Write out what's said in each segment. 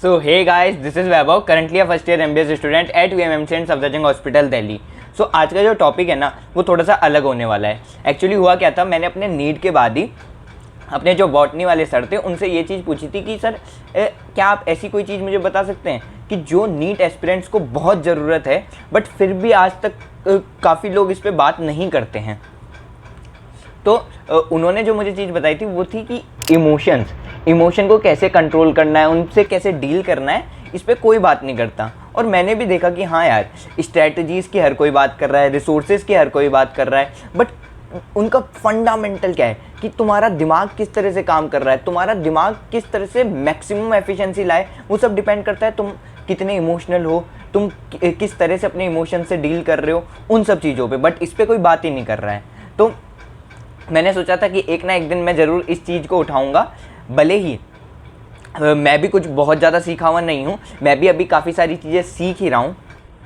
So hey guys, this is Vaibhav, currently a first year MBS student at VMMC and Safdarjung hospital Delhi. So आज का जो topic है ना वो थोड़ा सा अलग होने वाला है। एक्चुअली हुआ क्या था, मैंने अपने नीट के बाद ही अपने जो बॉटनी वाले सर थे उनसे ये चीज़ पूछी थी कि सर क्या आप ऐसी कोई चीज़ मुझे बता सकते हैं कि जो नीट एस्पिरेंट्स को बहुत ज़रूरत है बट फिर भी आज तक काफ़ी लोग इस पर बात नहीं करते हैं। तो उन्होंने जो मुझे चीज़ बताई थी वो थी कि इमोशन को कैसे कंट्रोल करना है, उनसे कैसे डील करना है, इस पर कोई बात नहीं करता। और मैंने भी देखा कि हाँ यार, स्ट्रैटेजीज़ की हर कोई बात कर रहा है, रिसोर्सेज की हर कोई बात कर रहा है, बट उनका फंडामेंटल क्या है कि तुम्हारा दिमाग किस तरह से काम कर रहा है, तुम्हारा दिमाग किस तरह से मैक्सिमम एफिशिएंसी लाए, वो सब डिपेंड करता है तुम कितने इमोशनल हो, तुम किस तरह से अपने इमोशन से डील कर रहे हो, उन सब चीज़ों पे। बट इस पर कोई बात ही नहीं कर रहा है। तो मैंने सोचा था कि एक ना एक दिन मैं ज़रूर इस चीज़ को उठाऊँगा। भले ही मैं भी कुछ बहुत ज़्यादा सीखा हुआ नहीं हूँ, मैं भी अभी काफ़ी सारी चीज़ें सीख ही रहा हूँ,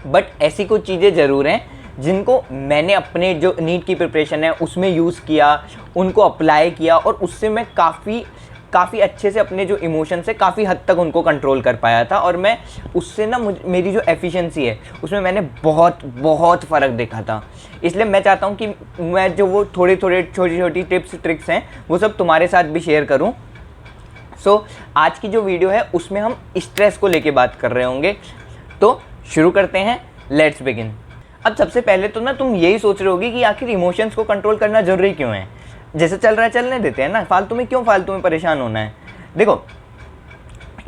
बट ऐसी कुछ चीज़ें ज़रूर हैं जिनको मैंने अपने जो नीट की प्रिपरेशन है उसमें यूज़ किया, उनको अप्लाई किया और उससे मैं काफ़ी अच्छे से अपने जो इमोशन से काफ़ी हद तक उनको कंट्रोल कर पाया था। और मैं उससे ना मेरी जो एफिशिएंसी है उसमें मैंने बहुत फ़र्क देखा था। इसलिए मैं चाहता हूँ कि मैं जो वो थोड़ी छोटी टिप्स ट्रिक्स हैं वो सब तुम्हारे साथ भी शेयर करूँ। सो आज की जो वीडियो है उसमें हम स्ट्रेस को लेके बात कर रहे होंगे। तो शुरू करते हैं, लेट्स बिगिन। अब सबसे पहले तो ना तुम यही सोच रहे होगी कि आखिर इमोशंस को कंट्रोल करना ज़रूरी क्यों है, जैसे चल रहा है चलने देते हैं ना, फालतू में परेशान होना है। देखो,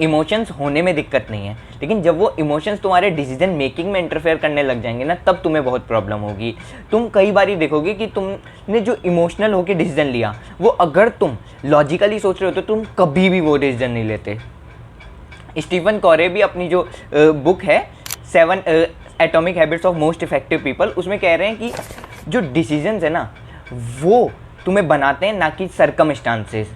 इमोशंस होने में दिक्कत नहीं है, लेकिन जब वो इमोशंस तुम्हारे डिसीजन मेकिंग में इंटरफेयर करने लग जाएंगे ना, तब तुम्हें बहुत प्रॉब्लम होगी। तुम कई बार देखोगे कि तुमने जो इमोशनल होकर डिसीजन लिया वो अगर तुम लॉजिकली सोच रहे हो तो तुम कभी भी वो डिसीजन नहीं लेते। स्टीफन कॉरे भी अपनी जो बुक है 7 atomic habits of most effective people, उसमें कह रहे हैं कि जो डिसीजंस है ना वो तुम्हें बनाते हैं, ना कि सर्कमस्टांसेस।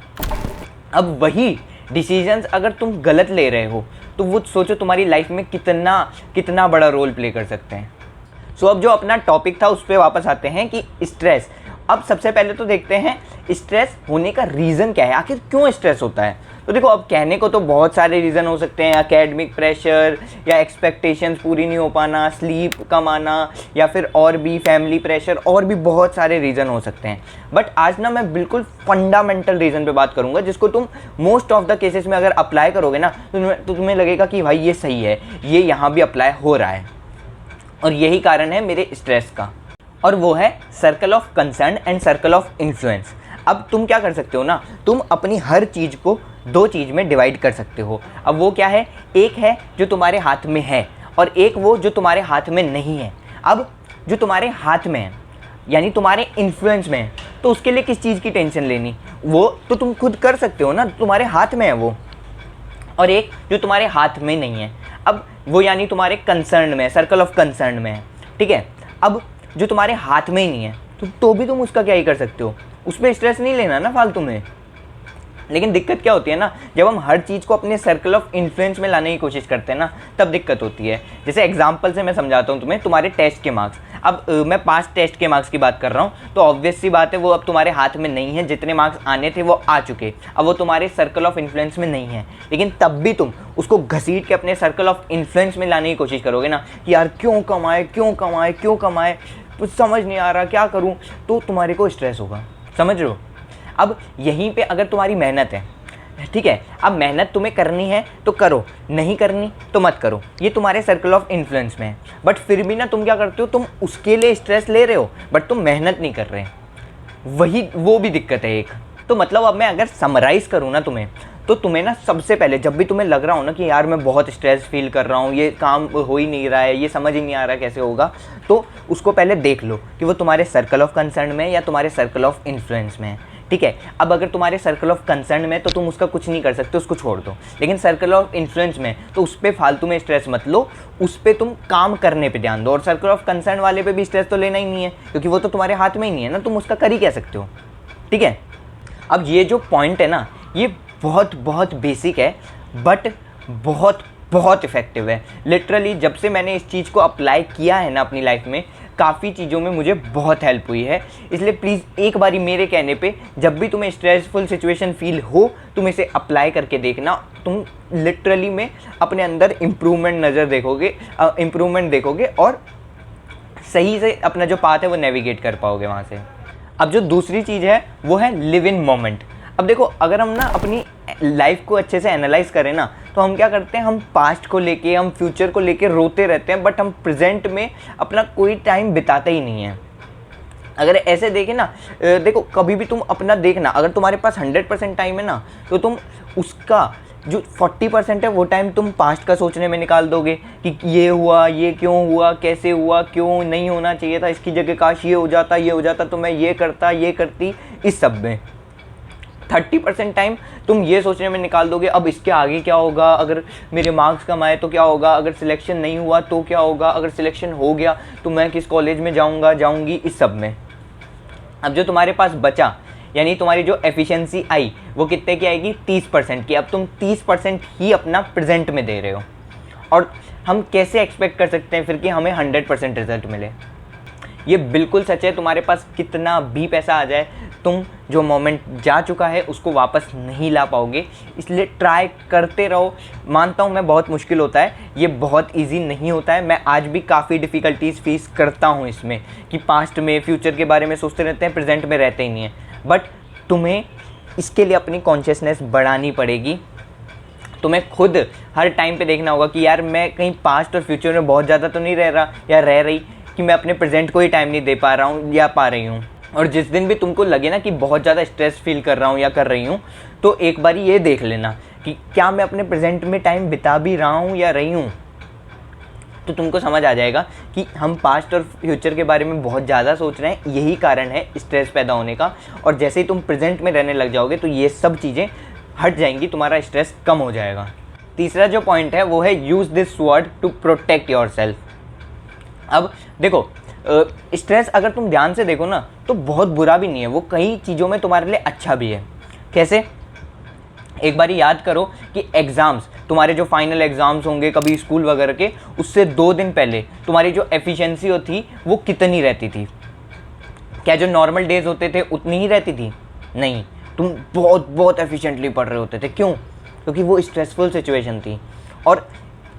अब वही डिसीजंस अगर तुम गलत ले रहे हो तो वो सोचो तुम्हारी लाइफ में कितना बड़ा रोल प्ले कर सकते हैं। सो अब जो अपना टॉपिक था उस पर वापस आते हैं कि स्ट्रेस। अब सबसे पहले तो देखते हैं स्ट्रेस होने का रीज़न क्या है, आखिर क्यों स्ट्रेस होता है। तो देखो, अब कहने को तो बहुत सारे रीज़न हो सकते हैं, एकेडमिक प्रेशर या एक्सपेक्टेशंस पूरी नहीं हो पाना, स्लीप कम आना, या फिर और भी फैमिली प्रेशर, और भी बहुत सारे रीज़न हो सकते हैं। बट आज ना मैं बिल्कुल फंडामेंटल रीज़न पे बात करूंगा जिसको तुम मोस्ट ऑफ द केसेस में अगर अप्लाई करोगे ना तो तुम्हें लगेगा कि भाई ये सही है, ये यहाँ भी अप्लाई हो रहा है। और यही कारण है मेरे स्ट्रेस का, और वो है circle of concern and circle of influence. अब तुम क्या कर सकते हो ना, तुम अपनी हर चीज़ को 2 चीज़ में डिवाइड कर सकते हो। अब वो क्या है, एक है जो तुम्हारे हाथ में है और एक वो जो तुम्हारे हाथ में नहीं है। अब जो तुम्हारे हाथ में है यानी तुम्हारे इन्फ्लुएंस में है, तो उसके लिए किस चीज़ की टेंशन लेनी, वो तो तुम खुद कर सकते हो ना, तुम्हारे हाथ में है वो। और एक जो तुम्हारे हाथ में नहीं है, अब वो यानी तुम्हारे कंसर्न में, सर्कल ऑफ कंसर्न में है, ठीक है। अब जो तुम्हारे हाथ में ही नहीं है तो भी तुम उसका क्या ही कर सकते हो, उस पर स्ट्रेस नहीं लेना ना फालतू में। लेकिन दिक्कत क्या होती है ना, जब हम हर चीज़ को अपने सर्कल ऑफ इन्फ्लुएंस में लाने की कोशिश करते हैं ना, तब दिक्कत होती है। जैसे एग्जांपल से मैं समझाता हूँ तुम्हें, तुम्हारे टेस्ट के मार्क्स। अब मैं 5 टेस्ट के मार्क्स की बात कर रहा हूँ, तो ऑब्वियस सी बात है वो अब तुम्हारे हाथ में नहीं है, जितने मार्क्स आने थे वो आ चुके, अब वो तुम्हारे सर्कल ऑफ इन्फ्लुएंस में नहीं है। लेकिन तब भी तुम उसको घसीट के अपने सर्कल ऑफ इन्फ्लुएंस में लाने की कोशिश करोगे ना कि यार क्यों कमाए, कुछ समझ नहीं आ रहा क्या करूँ, तो तुम्हारे को स्ट्रेस होगा, समझ रहे हो। अब यहीं पे अगर तुम्हारी मेहनत है, ठीक है, अब मेहनत तुम्हें करनी है तो करो, नहीं करनी तो मत करो, ये तुम्हारे सर्कल ऑफ इन्फ्लुएंस में है। बट फिर भी ना तुम क्या करते हो, तुम उसके लिए स्ट्रेस ले रहे हो बट तुम मेहनत नहीं कर रहे, वो भी दिक्कत है एक। तो मतलब अब मैं अगर समराइज़ करूँ ना तो तुम्हें ना सबसे पहले जब भी तुम्हें लग रहा हो ना कि यार मैं बहुत स्ट्रेस फील कर रहा हूँ, ये काम हो ही नहीं रहा है, ये समझ ही नहीं आ रहा कैसे होगा, तो उसको पहले देख लो कि वो तुम्हारे सर्कल ऑफ कंसर्न में है या तुम्हारे सर्कल ऑफ इन्फ्लुएंस में है, ठीक है। अब अगर तुम्हारे सर्कल ऑफ कंसर्न में तो तुम उसका कुछ नहीं कर सकते, उसको छोड़ दो। लेकिन सर्कल ऑफ इन्फ्लुएंस में तो उस पर फालतू में स्ट्रेस मत लो, उस पर तुम काम करने पे ध्यान दो। और सर्कल ऑफ कंसर्न वाले पे भी स्ट्रेस तो लेना ही नहीं है, क्योंकि वो तो तुम्हारे हाथ में ही नहीं है ना, तुम उसका कर ही कह सकते हो, ठीक है। अब ये जो पॉइंट है ना, ये बहुत बेसिक है बट बहुत इफेक्टिव है। लिटरली जब से मैंने इस चीज़ को अप्लाई किया है ना अपनी लाइफ में, काफ़ी चीज़ों में मुझे बहुत हेल्प हुई है। इसलिए प्लीज़ एक बारी मेरे कहने पे जब भी तुम्हें स्ट्रेसफुल सिचुएशन फील हो तुम इसे अप्लाई करके देखना, तुम लिटरली में अपने अंदर इम्प्रूवमेंट देखोगे और सही से अपना जो पाथ है वो नेविगेट कर पाओगे वहाँ से। अब जो दूसरी चीज़ है वो है लिव इन मोमेंट। अब देखो, अगर हम ना अपनी लाइफ को अच्छे से एनालाइज करें ना, तो हम क्या करते हैं, हम पास्ट को लेके, हम फ्यूचर को लेके रोते रहते हैं, बट हम प्रेजेंट में अपना कोई टाइम बिताते ही नहीं है। अगर ऐसे देखें ना, देखो कभी भी तुम अपना देखना, अगर तुम्हारे पास 100% टाइम है ना, तो तुम उसका जो 40% है वो टाइम तुम पास्ट का सोचने में निकाल दोगे कि ये हुआ, ये क्यों हुआ, कैसे हुआ, क्यों नहीं होना चाहिए था, इसकी जगह काश ये हो जाता तो मैं ये करती, इस सब में 30% टाइम तुम ये सोचने में निकाल दोगे अब इसके आगे क्या होगा, अगर मेरे मार्क्स कम आए तो क्या होगा, अगर सिलेक्शन नहीं हुआ तो क्या होगा, अगर सिलेक्शन हो गया तो मैं किस कॉलेज में जाऊंगी, इस सब में। अब जो तुम्हारे पास बचा, यानी तुम्हारी जो एफिशिएंसी आई वो कितने की आएगी, 30% की। अब तुम 30% ही अपना प्रेजेंट में दे रहे हो, और हम कैसे एक्सपेक्ट कर सकते हैं फिर कि हमें 100% रिजल्ट मिले। ये बिल्कुल सच है, तुम्हारे पास कितना भी पैसा आ जाए, तुम जो मोमेंट जा चुका है उसको वापस नहीं ला पाओगे। इसलिए ट्राई करते रहो। मानता हूँ मैं बहुत मुश्किल होता है, ये बहुत इजी नहीं होता है। मैं आज भी काफ़ी डिफ़िकल्टीज फेस करता हूँ इसमें, कि पास्ट में फ्यूचर के बारे में सोचते रहते हैं, प्रेजेंट में रहते ही नहीं है। बट तुम्हें इसके लिए अपनी कॉन्शियसनेस बढ़ानी पड़ेगी। तुम्हें खुद हर टाइम पे देखना होगा कि यार मैं कहीं पास्ट और फ्यूचर में बहुत ज़्यादा तो नहीं रह रहा या रह रही, कि मैं अपने प्रेजेंट को ही टाइम नहीं दे पा रहा हूँ या पा रही हूँ। और जिस दिन भी तुमको लगे ना कि बहुत ज़्यादा स्ट्रेस फील कर रहा हूँ या कर रही हूँ, तो एक बारी ये देख लेना कि क्या मैं अपने प्रेजेंट में टाइम बिता भी रहा हूँ या रही हूँ। तो तुमको समझ आ जाएगा कि हम पास्ट और फ्यूचर के बारे में बहुत ज़्यादा सोच रहे हैं, यही कारण है स्ट्रेस पैदा होने का। और जैसे ही तुम प्रेजेंट में रहने लग जाओगे तो ये सब चीज़ें हट जाएंगी, तुम्हारा स्ट्रेस कम हो जाएगा। तीसरा जो पॉइंट है वो है use this word to protect yourself. अब देखो, स्ट्रेस अगर तुम ध्यान से देखो ना तो बहुत बुरा भी नहीं है, वो कई चीज़ों में तुम्हारे लिए अच्छा भी है। कैसे? एक बारी याद करो कि एग्ज़ाम्स, तुम्हारे जो फाइनल एग्ज़ाम्स होंगे कभी स्कूल वगैरह के, उससे 2 दिन पहले तुम्हारी जो एफिशिएंसी होती वो कितनी रहती थी? क्या जो नॉर्मल डेज होते थे उतनी ही रहती थी? नहीं, तुम बहुत एफिशिएंटली पढ़ रहे होते थे। क्यों? क्योंकि वो स्ट्रेसफुल सिचुएशन थी। और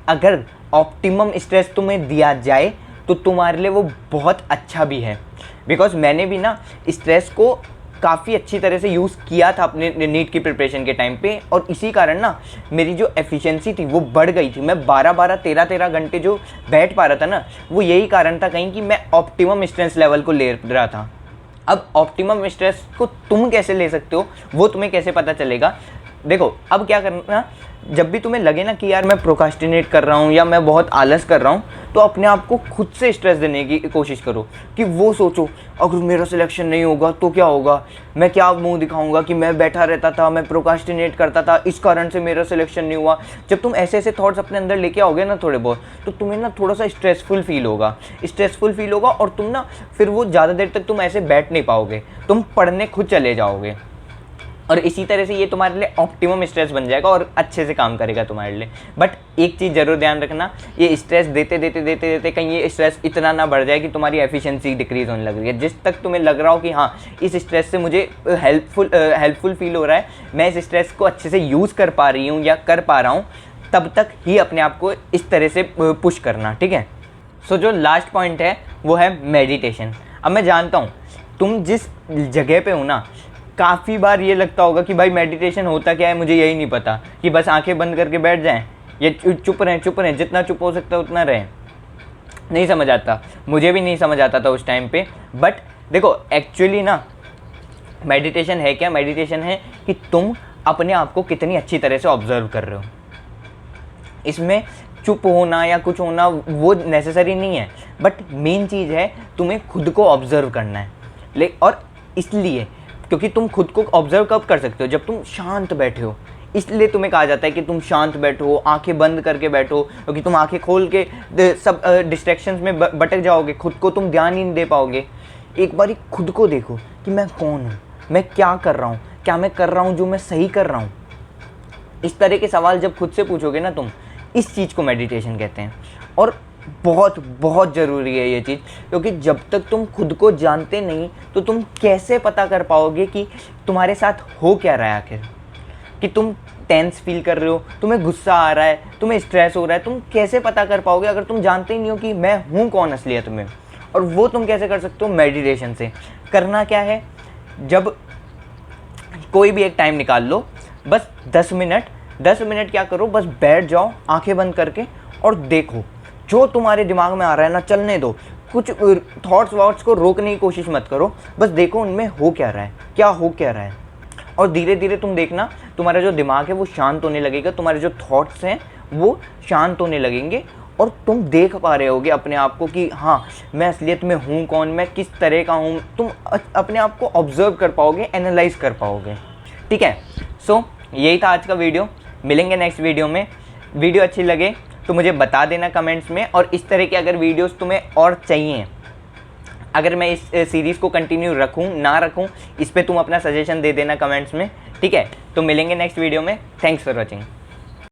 अगर ऑप्टिमम स्ट्रेस तुम्हें दिया जाए तो तुम्हारे लिए वो बहुत अच्छा भी है। बिकॉज मैंने भी ना स्ट्रेस को काफ़ी अच्छी तरह से यूज़ किया था अपने नीट की प्रिपरेशन के टाइम पे, और इसी कारण ना मेरी जो एफिशिएंसी थी वो बढ़ गई थी। मैं 12-12, 13-13 घंटे जो बैठ पा रहा था ना, वो यही कारण था कहीं कि मैं ऑप्टिमम स्ट्रेस लेवल को ले रहा था। अब ऑप्टिमम स्ट्रेस को तुम कैसे ले सकते हो, वो तुम्हें कैसे पता चलेगा? देखो, अब क्या करना, जब भी तुम्हें लगे ना कि यार मैं प्रोक्रास्टिनेट कर रहा हूँ या मैं बहुत आलस कर रहा हूँ, तो अपने आप को खुद से स्ट्रेस देने की कोशिश करो। कि वो सोचो, अगर मेरा सिलेक्शन नहीं होगा तो क्या होगा, मैं क्या मुंह दिखाऊंगा कि मैं बैठा रहता था, मैं प्रोक्रास्टिनेट करता था, इस कारण से मेरा सिलेक्शन नहीं हुआ। जब तुम ऐसे ऐसे थॉट्स अपने अंदर लेके आओगे ना थोड़े बहुत, तो तुम्हें ना थोड़ा सा स्ट्रेसफुल फील होगा और तुम ना फिर वो ज़्यादा देर तक तुम ऐसे बैठ नहीं पाओगे, तुम पढ़ने खुद चले जाओगे। और इसी तरह से ये तुम्हारे लिए ऑप्टिमम स्ट्रेस बन जाएगा और अच्छे से काम करेगा तुम्हारे लिए। बट एक चीज़ ज़रूर ध्यान रखना, ये स्ट्रेस देते कहीं ये स्ट्रेस इतना ना बढ़ जाए कि तुम्हारी एफिशिएंसी डिक्रीज़ होने लग रही है। जिस तक तुम्हें लग रहा हो कि हाँ, इस स्ट्रेस से मुझे हेल्पफुल फील हो रहा है, मैं इस स्ट्रेस को अच्छे से यूज़ कर पा रही हूँ या कर पा रहा हूँ, तब तक ही अपने आप को इस तरह से पुश करना। ठीक है? सो जो लास्ट पॉइंट है वो है मेडिटेशन। अब मैं जानता हूँ तुम जिस जगह पे हो ना, काफ़ी बार ये लगता होगा कि भाई मेडिटेशन होता क्या है, मुझे यही नहीं पता, कि बस आंखें बंद करके बैठ जाएं या चुप रहें, जितना चुप हो सकता है उतना रहें। नहीं समझ आता, मुझे भी नहीं समझ आता था उस टाइम पे। बट देखो, एक्चुअली ना मेडिटेशन है क्या? मेडिटेशन है कि तुम अपने आप को कितनी अच्छी तरह से ऑब्जर्व कर रहे हो। इसमें चुप होना या कुछ होना वो नेसेसरी नहीं है, बट मेन चीज़ है तुम्हें खुद को ऑब्जर्व करना है। और इसलिए, क्योंकि तुम खुद को ऑब्जर्व कब कर सकते हो? जब तुम शांत बैठे हो। इसलिए तुम्हें कहा जाता है कि तुम शांत बैठो, आंखें बंद करके बैठो, क्योंकि तुम आंखें खोल के सब डिस्ट्रैक्शंस में भटक जाओगे, खुद को तुम ध्यान ही नहीं दे पाओगे। एक बारी खुद को देखो कि मैं कौन हूँ, मैं क्या कर रहा हूँ, क्या मैं कर रहा हूँ जो मैं सही कर रहा हूँ। इस तरह के सवाल जब खुद से पूछोगे ना तुम, इस चीज़ को मेडिटेशन कहते हैं। और बहुत ज़रूरी है ये चीज़, क्योंकि जब तक तुम खुद को जानते नहीं तो तुम कैसे पता कर पाओगे कि तुम्हारे साथ हो क्या रहा है आखिर, कि तुम टेंस फील कर रहे हो, तुम्हें गुस्सा आ रहा है, तुम्हें स्ट्रेस हो रहा है, तुम कैसे पता कर पाओगे अगर तुम जानते ही नहीं हो कि मैं हूँ कौन असलियत में। और वो तुम कैसे कर सकते हो? मेडिटेशन से। करना क्या है, जब कोई भी एक टाइम निकाल लो, बस 10 मिनट क्या करो, बस बैठ जाओ आंखें बंद करके और देखो जो तुम्हारे दिमाग में आ रहा है ना, चलने दो। कुछ थॉट्स वॉट्स को रोकने की कोशिश मत करो, बस देखो उनमें हो क्या रहा है, क्या हो क्या रहा है। और धीरे धीरे तुम देखना तुम्हारा जो दिमाग है वो शांत होने लगेगा, तुम्हारे जो थॉट्स हैं वो शांत होने लगेंगे और तुम देख पा रहे होगे अपने आप को कि हाँ मैं असलियत में हूँ कौन, मैं किस तरह का हूँ। तुम अपने आप को ऑब्जर्व कर पाओगे, एनालाइज कर पाओगे। ठीक है, सो यही था आज का वीडियो। मिलेंगे नेक्स्ट वीडियो में। वीडियो अच्छी लगे तो मुझे बता देना कमेंट्स में, और इस तरह की अगर वीडियोस तुम्हें और चाहिए, अगर मैं इस सीरीज़ को कंटिन्यू रखूं ना रखूं, इस पे तुम अपना सजेशन दे देना कमेंट्स में। ठीक है, तो मिलेंगे नेक्स्ट वीडियो में। Thanks for watching.